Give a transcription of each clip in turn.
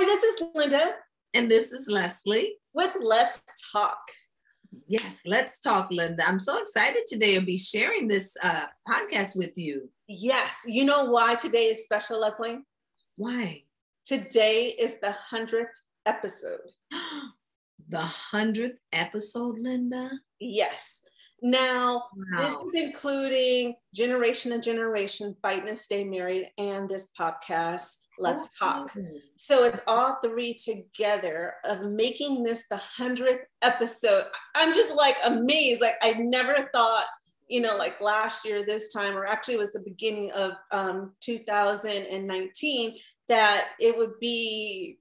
this is Linda. And this is Lesley. With Let's Talk. Yes, let's talk, Linda. I'm so excited today to be sharing this podcast with you. Yes. You know why today is special, Lesley? Why? Today is the 100th episode. The 100th episode, Linda? Yes. Now, Wow. This is including Generation to Generation, Fighting to Stay Married, and this podcast, Let's Talk. So it's all three together of making this the 100th episode. I'm just like amazed. Like I never thought, like last year, this time, or actually it was the beginning of 2019, that it would be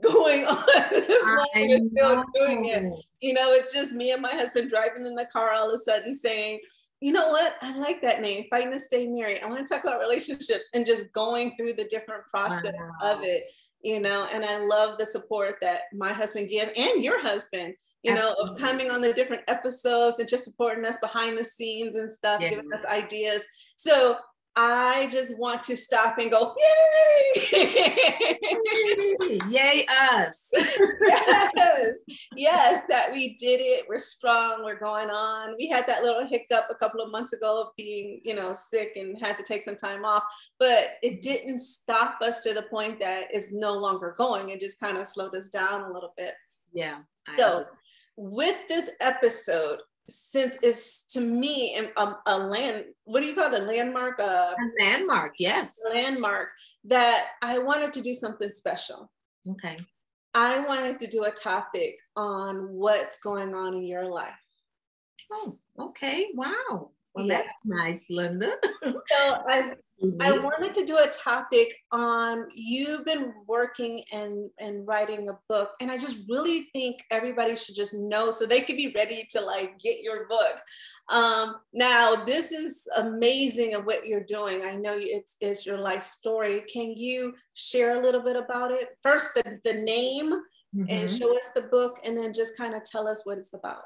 going on this long and still doing it. It's just me and my husband driving in the car all of a sudden saying, you know what? I like that name, Fighting to Stay Married. I want to talk about relationships and just going through the different process of it, and I love the support that my husband gives and your husband, of coming on the different episodes and just supporting us behind the scenes and stuff, giving us ideas. So I just want to stop and go, yay! Yay us! Yes, that we did it. We're strong. We're going on. We had that little hiccup a couple of months ago of being, sick and had to take some time off, but it didn't stop us to the point that it's no longer going. It just kind of slowed us down a little bit. Yeah. So with this episode, since it's to me a what do you call it? A landmark? A landmark, yes. A landmark that I wanted to do something special. Okay. I wanted to do a topic on what's going on in your life. Oh, okay. Wow. Well, that's nice, Linda. So I wanted to do a topic on, you've been working and writing a book, and I just really think everybody should just know so they could be ready to get your book. Now, this is amazing of what you're doing. I know it's your life story. Can you share a little bit about it? First, the name, and show us the book, and then just kind of tell us what it's about.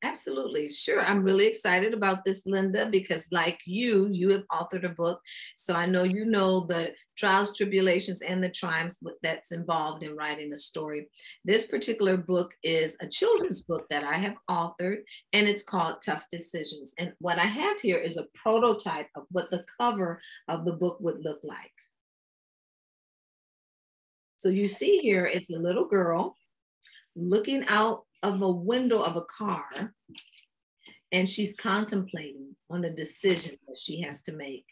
Absolutely. Sure. I'm really excited about this, Linda, because like you have authored a book. So I know you know the trials, tribulations, and the triumphs that's involved in writing a story. This particular book is a children's book that I have authored, and it's called Tough Decisions. And what I have here is a prototype of what the cover of the book would look like. So you see here, it's a little girl looking out of a window of a car, and she's contemplating on a decision that she has to make.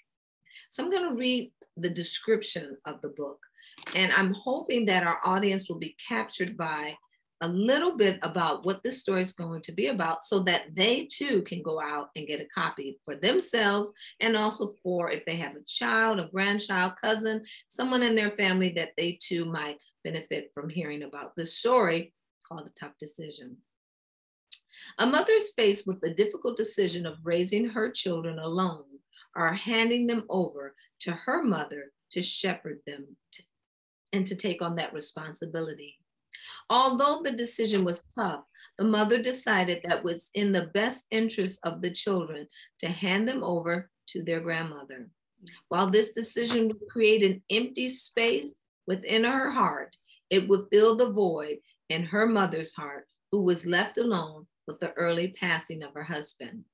So I'm going to read the description of the book, and I'm hoping that our audience will be captured by a little bit about what this story is going to be about, so that they too can go out and get a copy for themselves, and also for if they have a child, a grandchild, cousin, someone in their family that they too might benefit from hearing about this story called A Tough Decision. A mother is faced with the difficult decision of raising her children alone or handing them over to her mother to shepherd them and to take on that responsibility. Although the decision was tough, the mother decided that was in the best interest of the children to hand them over to their grandmother. While this decision would create an empty space within her heart, it would fill the void in her mother's heart, who was left alone with the early passing of her husband.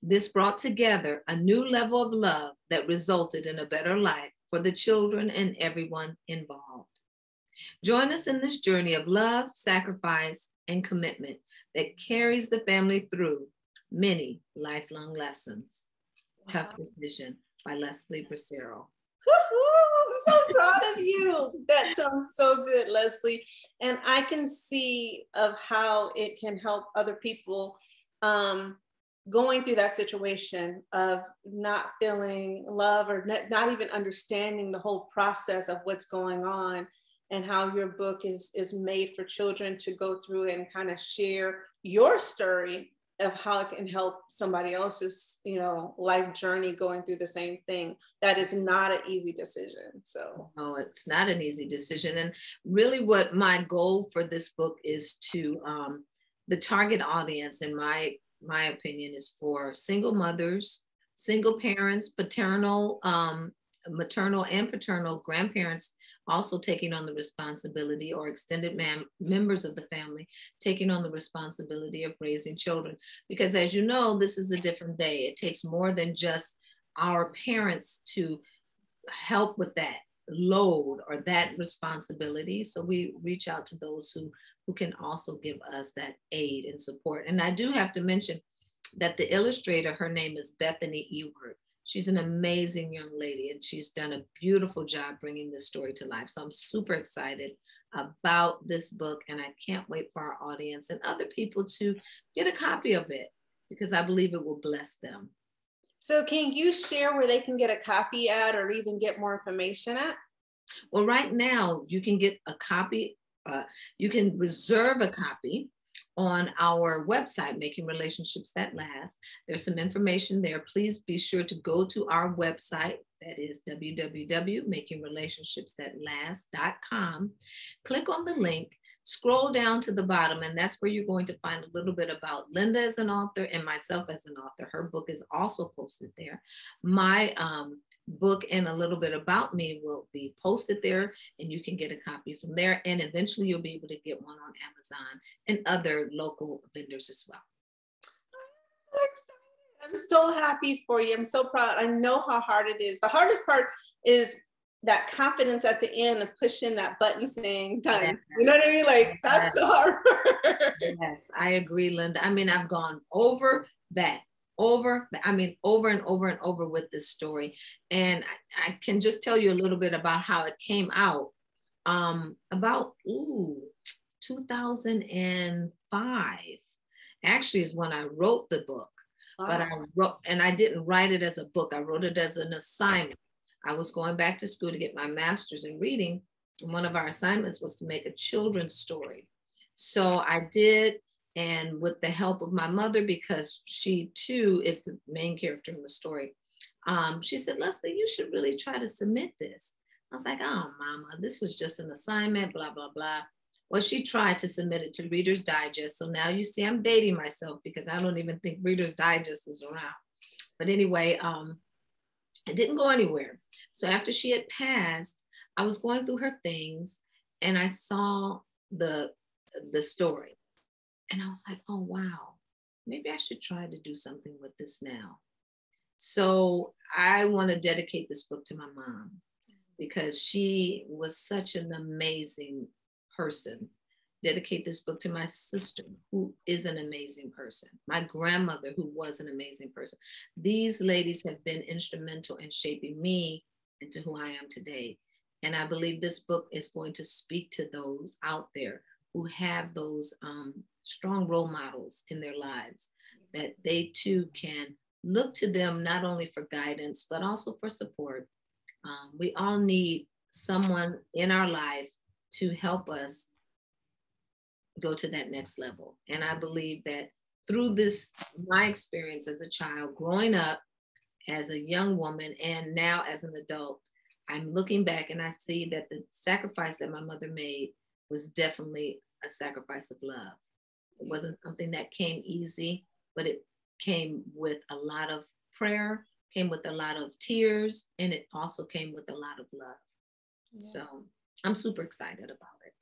This brought together a new level of love that resulted in a better life for the children and everyone involved. Join us in this journey of love, sacrifice, and commitment that carries the family through many lifelong lessons. Wow. Tough Decision by Lesley Bracero. I'm so proud of you. That sounds so good, Lesley. And I can see of how it can help other people going through that situation of not feeling love or not even understanding the whole process of what's going on, and how your book is made for children to go through and kind of share your story of how it can help somebody else's, life journey going through the same thing. That is not an easy decision. So no, it's not an easy decision. And really what my goal for this book is to, the target audience, in my opinion, is for single mothers, single parents, paternal maternal and paternal grandparents also taking on the responsibility, or extended members of the family taking on the responsibility of raising children. Because as you know, this is a different day. It takes more than just our parents to help with that load or that responsibility. So we reach out to those who can also give us that aid and support. And I do have to mention that the illustrator, her name is Bethany Ewert. She's an amazing young lady, and she's done a beautiful job bringing this story to life. So I'm super excited about this book, and I can't wait for our audience and other people to get a copy of it, because I believe it will bless them. So can you share where they can get a copy at, or even get more information at? Well, right now you can get a copy. You can reserve a copy on our website, Making Relationships That Last. There's some information there. Please be sure to go to our website. That is www.makingrelationshipsthatlast.com. Click on the link, scroll down to the bottom, and that's where you're going to find a little bit about Linda as an author and myself as an author. Her book is also posted there. My book and a little bit about me will be posted there, and you can get a copy from there. And eventually you'll be able to get one on Amazon and other local vendors as well. I'm so excited. I'm so happy for you. I'm so proud. I know how hard it is. The hardest part is that confidence at the end of pushing that button saying done. Yes. You know what I mean? Like, that's the hard part. Yes, I agree, Linda. I mean, I've gone over and over and over with this story. And I can just tell you a little bit about how it came out. About 2005 actually is when I wrote the book. Wow. But I didn't write it as a book. I wrote it as an assignment. I was going back to school to get my master's in reading, and one of our assignments was to make a children's story. So I did, and with the help of my mother, because she too is the main character in the story, she said, Lesley, you should really try to submit this. I was like, oh, Mama, this was just an assignment, blah, blah, blah. Well, she tried to submit it to Reader's Digest. So now you see I'm dating myself, because I don't even think Reader's Digest is around. But anyway, it didn't go anywhere. So after she had passed, I was going through her things, and I saw the story. And I was like, oh, wow, maybe I should try to do something with this now. So I want to dedicate this book to my mom, because she was such an amazing person. Dedicate this book to my sister, who is an amazing person. My grandmother, who was an amazing person. These ladies have been instrumental in shaping me into who I am today. And I believe this book is going to speak to those out there who have those strong role models in their lives, that they too can look to them not only for guidance, but also for support. We all need someone in our life to help us go to that next level. And I believe that through this, my experience as a child, growing up as a young woman, and now as an adult, I'm looking back and I see that the sacrifice that my mother made was definitely a sacrifice of love. It wasn't something that came easy, but it came with a lot of prayer, came with a lot of tears, and it also came with a lot of love. Yeah. So I'm super excited about it.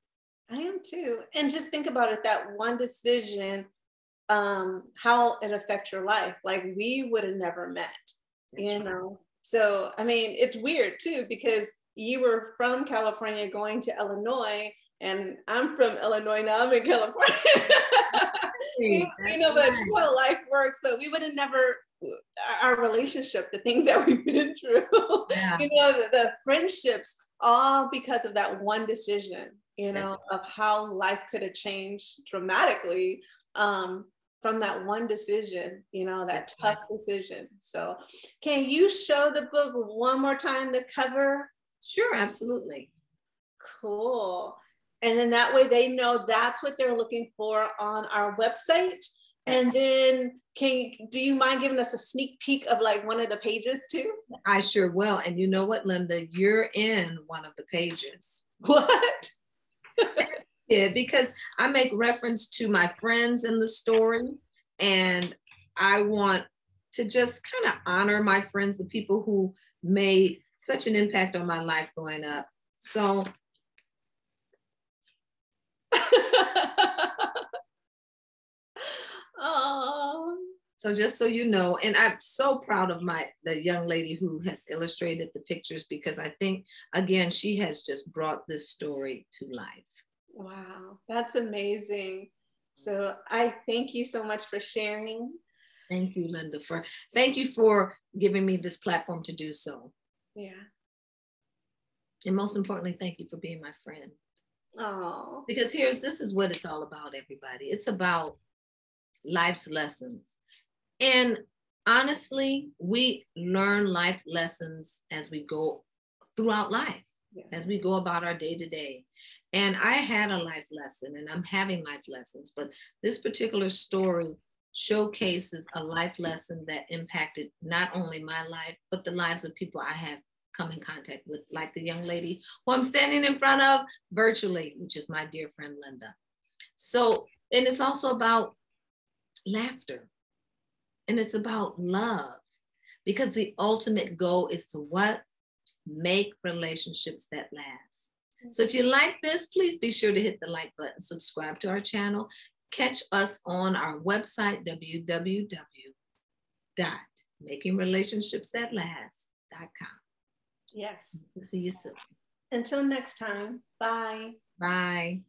I am too. And just think about it, that one decision, how it affects your life. Like, we would have never met, you know? So, I mean, it's weird too, because you were from California going to Illinois, and I'm from Illinois, now I'm in California. you know, but how life works, but we would have never, our relationship, the things that we've been through, yeah. You know, the friendships, all because of that one decision, you know, of how life could have changed dramatically from that one decision, you know, that tough decision. So can you show the book one more time, the cover? Sure, absolutely. Cool. And then that way they know that's what they're looking for on our website. And then do you mind giving us a sneak peek of like one of the pages too? I sure will. And you know what, Linda, you're in one of the pages. What? Yeah, because I make reference to my friends in the story, and I want to just kind of honor my friends, the people who made such an impact on my life growing up. So oh. So just so you know, and I'm so proud of the young lady who has illustrated the pictures, because I think, again, she has just brought this story to life. Wow, that's amazing. So I thank you so much for sharing. Thank you, Linda, thank you for giving me this platform to do so. Yeah. And most importantly, thank you for being my friend. Oh. Because this is what it's all about, everybody. It's about life's lessons. And honestly, we learn life lessons as we go throughout life, yes, as we go about our day to day. And I had a life lesson, and I'm having life lessons, but this particular story showcases a life lesson that impacted not only my life, but the lives of people I have come in contact with, like the young lady who I'm standing in front of virtually, which is my dear friend, Linda. So, and it's also about laughter. And it's about love, because the ultimate goal is to what? Make relationships that last. So if you like this, please be sure to hit the like button, subscribe to our channel, catch us on our website, www.makingrelationshipsthatlast.com. Yes. See you soon. Until next time, bye. Bye.